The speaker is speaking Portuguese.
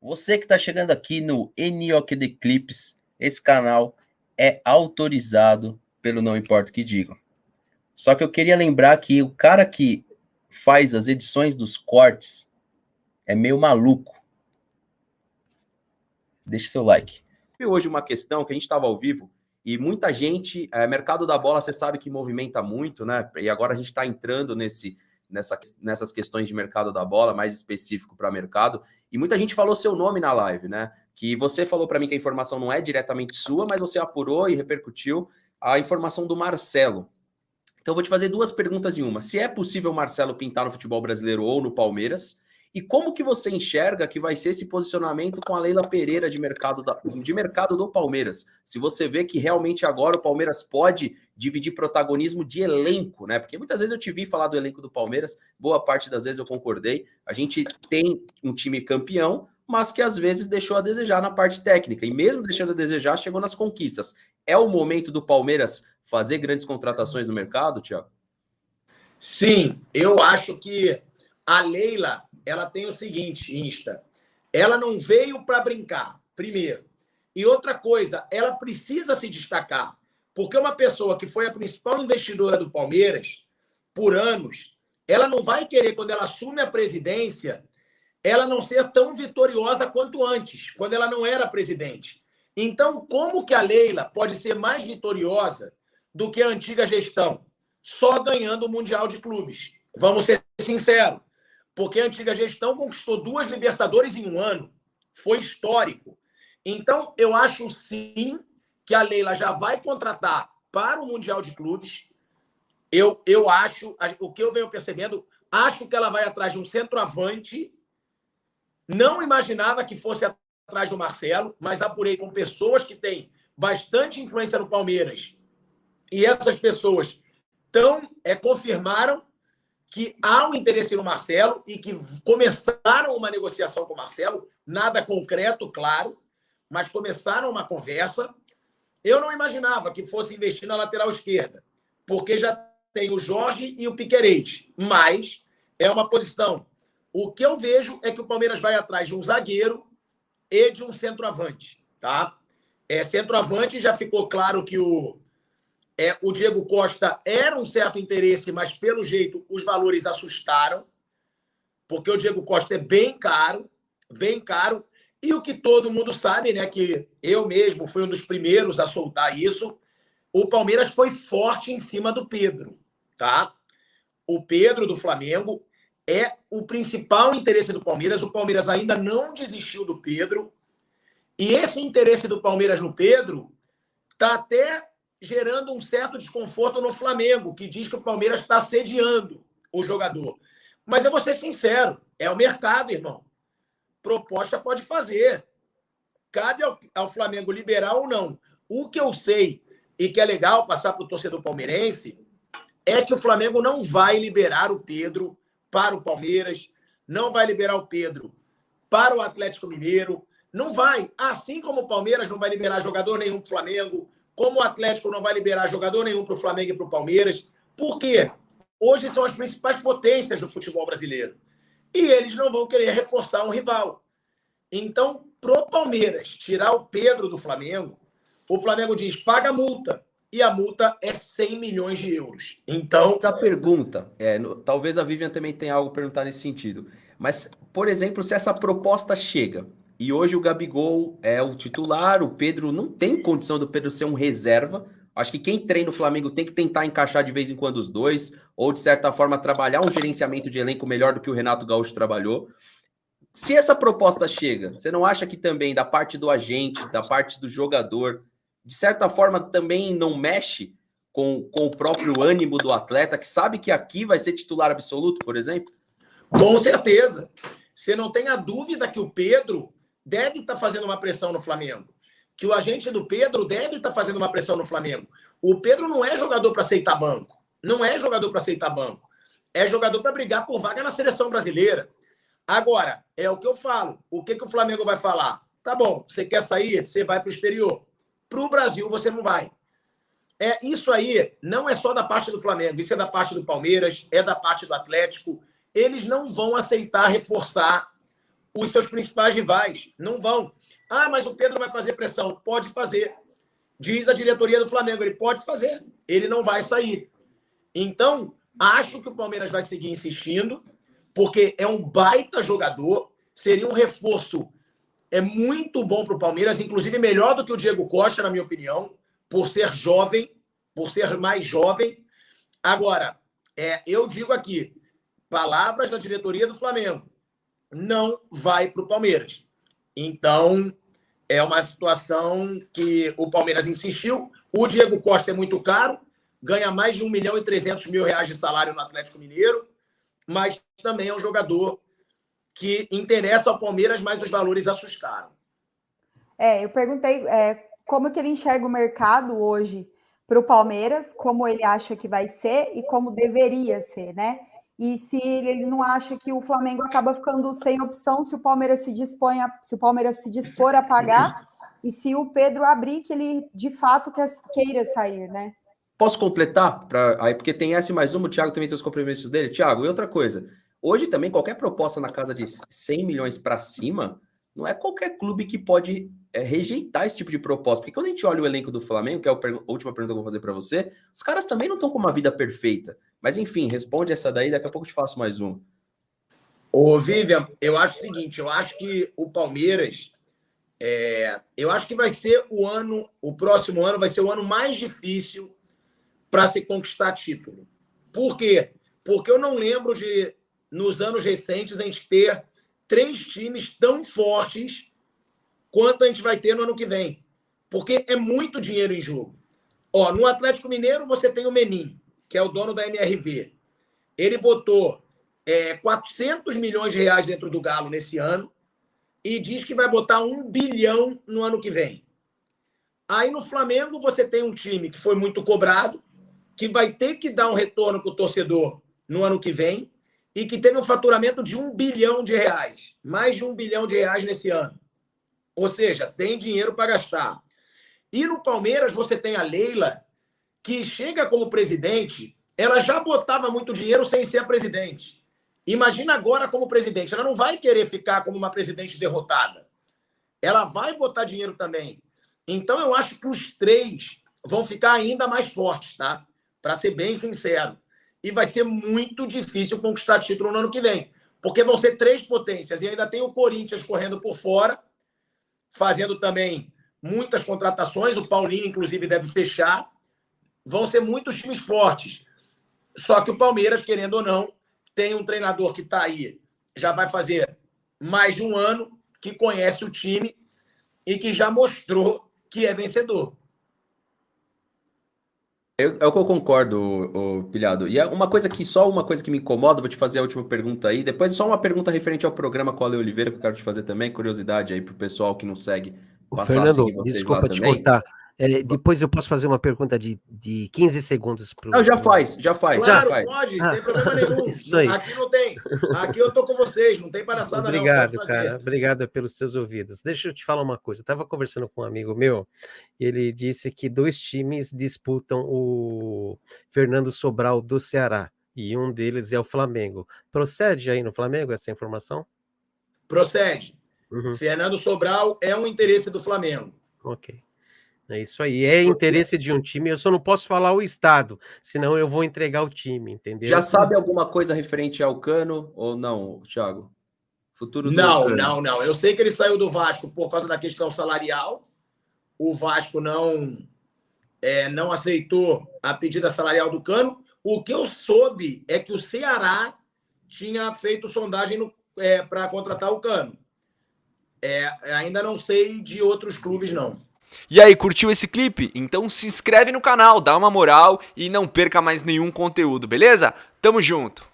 Você que está chegando aqui no NOKD Clips, esse canal é autorizado pelo Não Importa o que Digam. Só que eu queria lembrar que o cara que faz as edições dos cortes é meio maluco. Deixe seu like. E hoje uma questão que a gente estava ao vivo e muita gente, mercado da bola, você sabe que movimenta muito, né? E agora a gente está entrando nessas questões de mercado da bola, mais específico para mercado. E muita gente falou seu nome na live, né? Que você falou para mim que a informação não é diretamente sua, mas você apurou e repercutiu a informação do Marcelo. Então eu vou te fazer duas perguntas em uma. Se é possível o Marcelo pintar no futebol brasileiro ou no Palmeiras? E como que você enxerga que vai ser esse posicionamento com a Leila Pereira de mercado do Palmeiras? Se você vê que realmente agora o Palmeiras pode dividir protagonismo de elenco, né? Porque muitas vezes eu te vi falar do elenco do Palmeiras, boa parte das vezes eu concordei. A gente tem um time campeão, mas que às vezes deixou a desejar na parte técnica. E mesmo deixando a desejar, chegou nas conquistas. É o momento do Palmeiras fazer grandes contratações no mercado, Thiago? Sim, eu acho que a Leila, ela tem o seguinte, Insta, ela não veio para brincar, primeiro. E outra coisa, ela precisa se destacar, porque uma pessoa que foi a principal investidora do Palmeiras por anos, ela não vai querer, quando ela assume a presidência, ela não ser tão vitoriosa quanto antes, quando ela não era presidente. Então, como que a Leila pode ser mais vitoriosa do que a antiga gestão? Só ganhando o Mundial de Clubes. Vamos ser sinceros. Porque a antiga gestão conquistou 2 Libertadores em um ano. Foi histórico. Então, eu acho sim que a Leila já vai contratar para o Mundial de Clubes. Eu acho, o que eu venho percebendo, acho que ela vai atrás de um centroavante. Não imaginava que fosse atrás do Marcelo, mas apurei com pessoas que têm bastante influência no Palmeiras. E essas pessoas confirmaram que há um interesse no Marcelo e que começaram uma negociação com o Marcelo, nada concreto, claro, mas começaram uma conversa. Eu não imaginava que fosse investir na lateral esquerda, porque já tem o Jorge e o Piquerez, mas é uma posição. O que eu vejo é que o Palmeiras vai atrás de um zagueiro e de um centroavante, tá? Centroavante, já ficou claro que o Diego Costa era um certo interesse, mas pelo jeito os valores assustaram, porque o Diego Costa é bem caro, e o que todo mundo sabe, né, que eu mesmo fui um dos primeiros a soltar isso, o Palmeiras foi forte em cima do Pedro, tá? O Pedro do Flamengo é o principal interesse do Palmeiras, o Palmeiras ainda não desistiu do Pedro, e esse interesse do Palmeiras no Pedro está até gerando um certo desconforto no Flamengo, que diz que o Palmeiras está assediando o jogador. Mas eu vou ser sincero, é o mercado, irmão. Proposta pode fazer. Cabe ao Flamengo liberar ou não. O que eu sei, e que é legal passar para o torcedor palmeirense, é que o Flamengo não vai liberar o Pedro para o Palmeiras, não vai liberar o Pedro para o Atlético Mineiro, não vai. Assim como o Palmeiras não vai liberar jogador nenhum para o Flamengo, como o Atlético não vai liberar jogador nenhum para o Flamengo e para o Palmeiras. Por quê? Hoje são as principais potências do futebol brasileiro. E eles não vão querer reforçar um rival. Então, pro Palmeiras tirar o Pedro do Flamengo, o Flamengo diz, paga a multa. E a multa é 100 milhões de euros. Então... Essa pergunta, talvez a Vivian também tenha algo a perguntar nesse sentido. Mas, por exemplo, se essa proposta chega... E hoje o Gabigol é o titular, o Pedro não tem condição do Pedro ser um reserva. Acho que quem treina o Flamengo tem que tentar encaixar de vez em quando os dois, ou de certa forma trabalhar um gerenciamento de elenco melhor do que o Renato Gaúcho trabalhou. Se essa proposta chega, você não acha que também da parte do agente, da parte do jogador, de certa forma também não mexe com o próprio ânimo do atleta, que sabe que aqui vai ser titular absoluto, por exemplo? Com certeza. Você não tem a dúvida que o Pedro deve estar fazendo uma pressão no Flamengo. Que o agente do Pedro deve estar fazendo uma pressão no Flamengo. O Pedro não é jogador para aceitar banco. Não é jogador para aceitar banco. É jogador para brigar por vaga na seleção brasileira. Agora, é o que eu falo. O que o Flamengo vai falar? Tá bom, você quer sair? Você vai para o exterior. Para o Brasil, você não vai. Isso aí não é só da parte do Flamengo. Isso é da parte do Palmeiras, é da parte do Atlético. Eles não vão aceitar reforçar os seus principais rivais. Não vão. Ah, mas o Pedro vai fazer pressão. Pode fazer. Diz a diretoria do Flamengo, ele pode fazer. Ele não vai sair. Então, acho que o Palmeiras vai seguir insistindo, porque é um baita jogador, seria um reforço muito bom para o Palmeiras, inclusive melhor do que o Diego Costa, na minha opinião, por ser jovem, por ser mais jovem. Agora, eu digo aqui, palavras da diretoria do Flamengo, não vai para o Palmeiras. Então, é uma situação que o Palmeiras insistiu. O Diego Costa é muito caro, ganha mais de R$1.300.000 de salário no Atlético Mineiro, mas também é um jogador que interessa ao Palmeiras, mas os valores assustaram. Eu perguntei como que ele enxerga o mercado hoje para o Palmeiras, como ele acha que vai ser e como deveria ser, né? E se ele não acha que o Flamengo acaba ficando sem opção se o Palmeiras se dispor a pagar e se o Pedro abrir que ele de fato queira sair, né? Posso completar? Porque tem essa e mais uma, o Thiago também tem os compromissos dele. Thiago, e outra coisa, hoje também qualquer proposta na casa de 100 milhões para cima, não é qualquer clube que pode rejeitar esse tipo de proposta. Porque quando a gente olha o elenco do Flamengo, que é a última pergunta que eu vou fazer para você, os caras também não estão com uma vida perfeita. Mas enfim, responde essa daí, daqui a pouco eu te faço mais uma. Ô, Vivian, eu acho o seguinte, eu acho que o Palmeiras, eu acho que vai ser o próximo ano vai ser o ano mais difícil para se conquistar título. Por quê? Porque eu não lembro de, nos anos recentes, a gente ter 3 times tão fortes quanto a gente vai ter no ano que vem. Porque é muito dinheiro em jogo. No Atlético Mineiro, você tem o Menin, que é o dono da MRV. Ele botou 400 milhões de reais dentro do Galo nesse ano e diz que vai botar 1 bilhão no ano que vem. Aí no Flamengo, você tem um time que foi muito cobrado, que vai ter que dar um retorno para o torcedor no ano que vem e que teve um faturamento de 1 bilhão de reais. Mais de 1 bilhão de reais nesse ano. Ou seja, tem dinheiro para gastar. E no Palmeiras você tem a Leila, que chega como presidente, ela já botava muito dinheiro sem ser a presidente. Imagina agora como presidente. Ela não vai querer ficar como uma presidente derrotada. Ela vai botar dinheiro também. Então eu acho que os 3 vão ficar ainda mais fortes, tá? Para ser bem sincero. E vai ser muito difícil conquistar título no ano que vem. Porque vão ser 3 potências. E ainda tem o Corinthians correndo por fora, fazendo também muitas contratações. O Paulinho, inclusive, deve fechar. Vão ser muitos times fortes. Só que o Palmeiras, querendo ou não, tem um treinador que está aí, já vai fazer mais de um ano, que conhece o time e que já mostrou que é vencedor. É o que eu concordo, Pilhado. E uma coisa que me incomoda, vou te fazer a última pergunta aí. Depois só uma pergunta referente ao programa com a Ale Oliveira, que eu quero te fazer também. Curiosidade aí pro pessoal que não segue, passar Fernando, a seguir vocês desculpa lá te também. cortar. Depois eu posso fazer uma pergunta de 15 segundos pro. Não, já faz. Claro, faz. pode, sem problema nenhum. Isso aí. Aqui não tem. Aqui eu tô com vocês, não tem palhaçada não. Obrigado, cara. Obrigado pelos seus ouvidos. Deixa eu te falar uma coisa. Eu estava conversando com um amigo meu, e ele disse que 2 times disputam o Fernando Sobral do Ceará, e um deles é o Flamengo. Procede aí no Flamengo essa informação? Procede. Fernando Sobral é um interesse do Flamengo. Ok. É isso aí, é interesse de um time, eu só não posso falar o estado, senão eu vou entregar o time, entendeu? Já sabe alguma coisa referente ao Cano ou não, Thiago? Futuro do Cano. Não. Eu sei que ele saiu do Vasco por causa da questão salarial. O Vasco não aceitou a pedida salarial do Cano. O que eu soube é que o Ceará tinha feito sondagem para contratar o Cano. Ainda não sei de outros clubes, não. E aí, curtiu esse clipe? Então se inscreve no canal, dá uma moral e não perca mais nenhum conteúdo, beleza? Tamo junto!